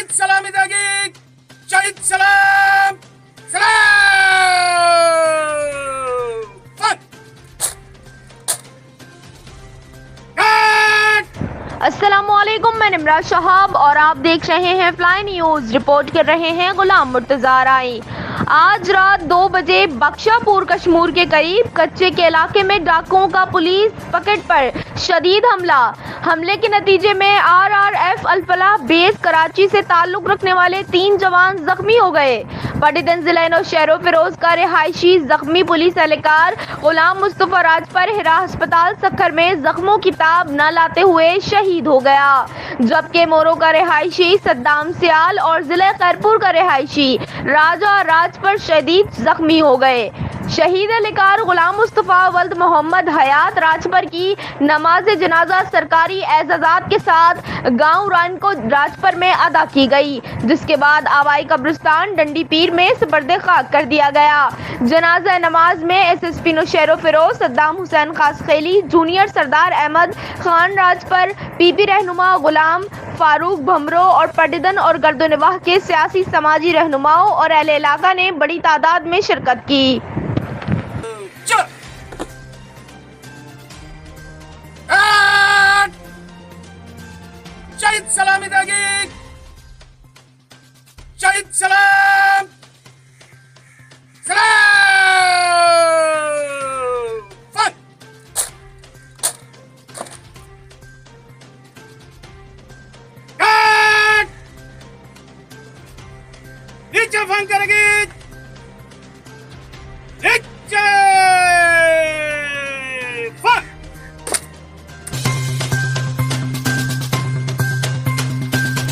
शहीद सलामी देगी, शहीद सलाम सलाम। अस्सलामुअलैकुम, मैं निमराज शहाब और आप देख रहे हैं फ्लाई न्यूज। रिपोर्ट कर रहे हैं गुलाम मुर्तजा राई। आज रात 2 बजे बख्शापुर कश्मीर के करीब कच्चे के इलाके में डाकुओं का पुलिस पकड़ पर शदीद हमले के नतीजे में RRF अल-फलाह बेस कराची से ताल्लुक रखने वाले 3 जवान जख्मी हो गए। पटियाला जिला नौशहरों फिरोज का रिहायशी जख्मी पुलिस एहलकार गुलाम मुस्तफा राजपर हिरा अस्पताल सखर में जख्मों की ताब न लाते हुए शहीद हो गया, जबकि मोरो का रिहायशी सद्दाम सियाल और जिला खैरपुर का रिहायशी राजा राजपर शदीद जख्मी हो गए। शहीद एहलकार गुलाम मुस्तफा वल्द मोहम्मद हयात राजपर की नमाज जनाजा सरकारी एजाज़ात के साथ गांव रान को राजपर में अदा की गई, जिसके बाद आवाई कब्रिस्तान डंडी पीर में सुपर्दे खाक कर दिया गया। जनाजा नमाज में SSP नौशहरों फिरोज सद्दाम हुसैन खासखेली, जूनियर सरदार अहमद खान राजपर, PP रहनुमा गुलाम फारूक भमरो और पटियाला और गर्दोनवाह के सियासी समाजी रहनुमाओं और अहले इलाका ने बड़ी तादाद में शिरकत की। शहीद सलामी देगी, शहीद सलाम सलाम। नीचे फंक करेगी,